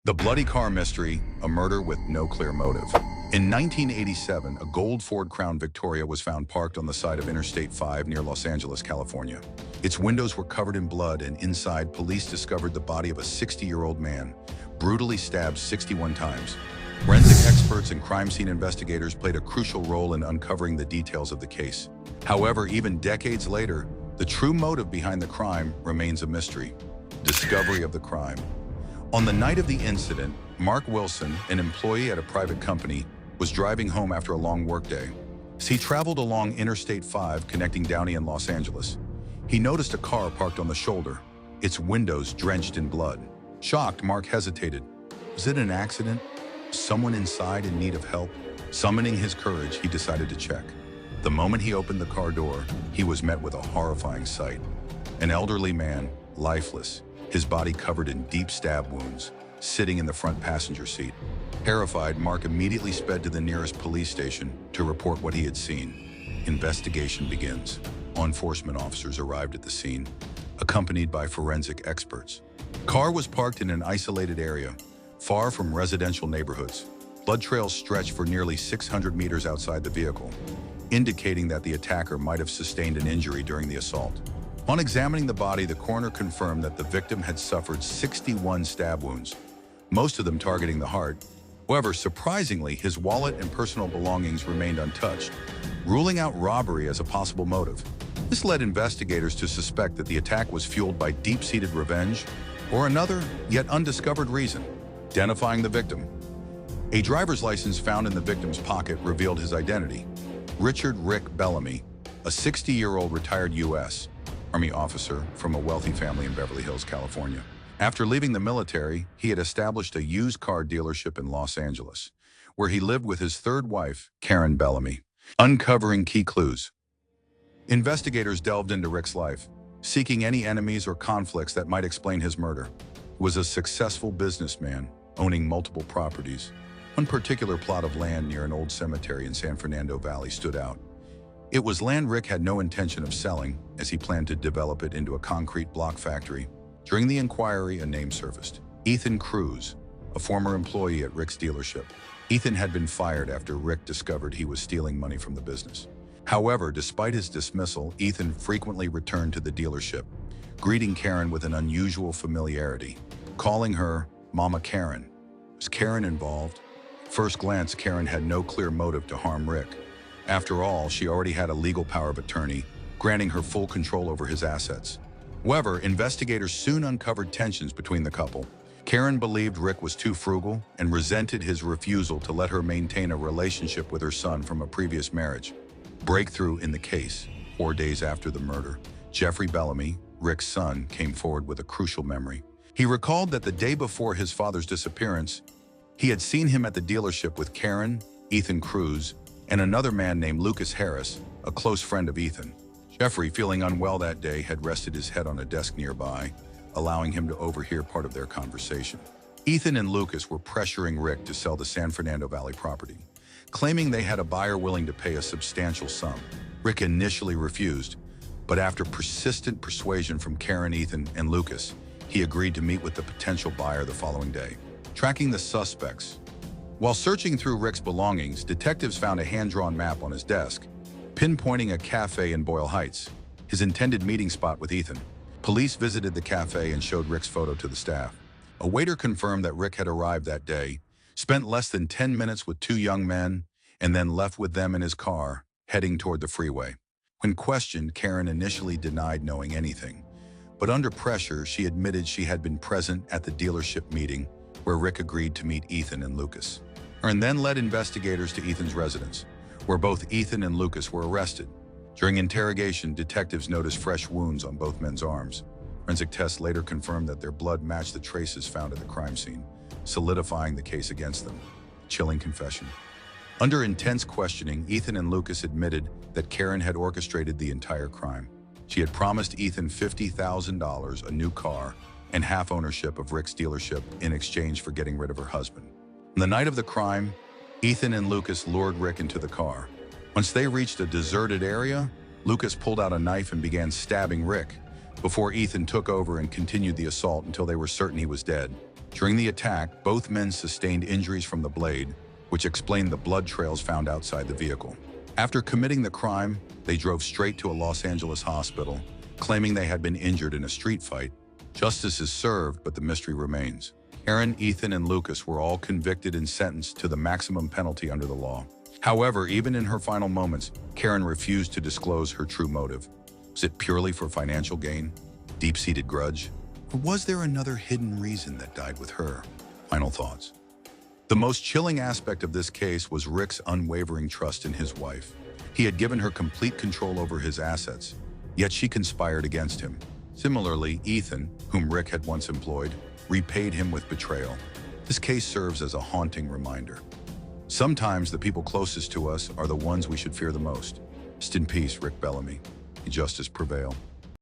The Bloody Car Mystery, a murder with no clear motive. In 1987, a gold Ford Crown Victoria was found parked on the side of Interstate 5 near Los Angeles, California. Its windows were covered in blood, and inside, police discovered the body of a 60-year-old man, brutally stabbed 61 times. Forensic experts and crime scene investigators played a crucial role in uncovering the details of the case. However, even decades later, the true motive behind the crime remains a mystery. Discovery of the crime. On the night of the incident, Mark Wilson, an employee at a private company, was driving home after a long workday. As he traveled along Interstate 5 connecting Downey and Los Angeles, he noticed a car parked on the shoulder, its windows drenched in blood. Shocked, Mark hesitated. Was it an accident? Someone inside in need of help? Summoning his courage, he decided to check. The moment he opened the car door, he was met with a horrifying sight. An elderly man, lifeless, his body covered in deep stab wounds, sitting in the front passenger seat. Terrified, Mark immediately sped to the nearest police station to report what he had seen. Investigation begins. Law enforcement officers arrived at the scene, accompanied by forensic experts. The car was parked in an isolated area, far from residential neighborhoods. Blood trails stretched for nearly 600 meters outside the vehicle, indicating that the attacker might have sustained an injury during the assault. On examining the body, the coroner confirmed that the victim had suffered 61 stab wounds, most of them targeting the heart. However, surprisingly, his wallet and personal belongings remained untouched, ruling out robbery as a possible motive. This led investigators to suspect that the attack was fueled by deep-seated revenge or another, yet undiscovered reason. Identifying the victim. A driver's license found in the victim's pocket revealed his identity. Richard Rick Bellamy, a 60-year-old retired U.S. Army officer from a wealthy family in Beverly Hills, California. After leaving the military, he had established a used car dealership in Los Angeles, where he lived with his third wife, Karen Bellamy. Uncovering key clues. Investigators delved into Rick's life, seeking any enemies or conflicts that might explain his murder. He was a successful businessman, owning multiple properties. One particular plot of land near an old cemetery in San Fernando Valley stood out. It was land Rick had no intention of selling, as he planned to develop it into a concrete block factory. During the inquiry, a name surfaced. Ethan Cruz, a former employee at Rick's dealership. Ethan had been fired after Rick discovered he was stealing money from the business. However, despite his dismissal, Ethan frequently returned to the dealership, greeting Karen with an unusual familiarity, calling her Mama Karen. Was Karen involved? At first glance, Karen had no clear motive to harm Rick. After all, she already had a legal power of attorney, granting her full control over his assets. However, investigators soon uncovered tensions between the couple. Karen believed Rick was too frugal and resented his refusal to let her maintain a relationship with her son from a previous marriage. Breakthrough in the case. 4 days after the murder, Jeffrey Bellamy, Rick's son, came forward with a crucial memory. He recalled that the day before his father's disappearance, he had seen him at the dealership with Karen, Ethan Cruz, and another man named Lucas Harris, a close friend of Ethan. Jeffrey, feeling unwell that day, had rested his head on a desk nearby, allowing him to overhear part of their conversation. Ethan and Lucas were pressuring Rick to sell the San Fernando Valley property, claiming they had a buyer willing to pay a substantial sum. Rick initially refused, but after persistent persuasion from Karen, Ethan, and Lucas, he agreed to meet with the potential buyer the following day. Tracking the suspects. While searching through Rick's belongings, detectives found a hand-drawn map on his desk, pinpointing a cafe in Boyle Heights, his intended meeting spot with Ethan. Police visited the cafe and showed Rick's photo to the staff. A waiter confirmed that Rick had arrived that day, spent less than 10 minutes with two young men, and then left with them in his car, heading toward the freeway. When questioned, Karen initially denied knowing anything, but under pressure, she admitted she had been present at the dealership meeting where Rick agreed to meet Ethan and Lucas, and then led investigators to Ethan's residence, where both Ethan and Lucas were arrested. During interrogation, detectives noticed fresh wounds on both men's arms. Forensic tests later confirmed that their blood matched the traces found at the crime scene, solidifying the case against them. Chilling confession. Under intense questioning, Ethan and Lucas admitted that Karen had orchestrated the entire crime. She had promised Ethan $50,000, a new car, and half ownership of Rick's dealership in exchange for getting rid of her husband. On the night of the crime, Ethan and Lucas lured Rick into the car. Once they reached a deserted area, Lucas pulled out a knife and began stabbing Rick, before Ethan took over and continued the assault until they were certain he was dead. During the attack, both men sustained injuries from the blade, which explained the blood trails found outside the vehicle. After committing the crime, they drove straight to a Los Angeles hospital, claiming they had been injured in a street fight. Justice is served, but the mystery remains. Karen, Ethan, and Lucas were all convicted and sentenced to the maximum penalty under the law. However, even in her final moments, Karen refused to disclose her true motive. Was it purely for financial gain? Deep-seated grudge? Or was there another hidden reason that died with her? Final thoughts. The most chilling aspect of this case was Rick's unwavering trust in his wife. He had given her complete control over his assets, yet she conspired against him. Similarly, Ethan, whom Rick had once employed, repaid him with betrayal. This case serves as a haunting reminder. Sometimes the people closest to us are the ones we should fear the most. Rest in peace, Rick Bellamy. May justice prevail.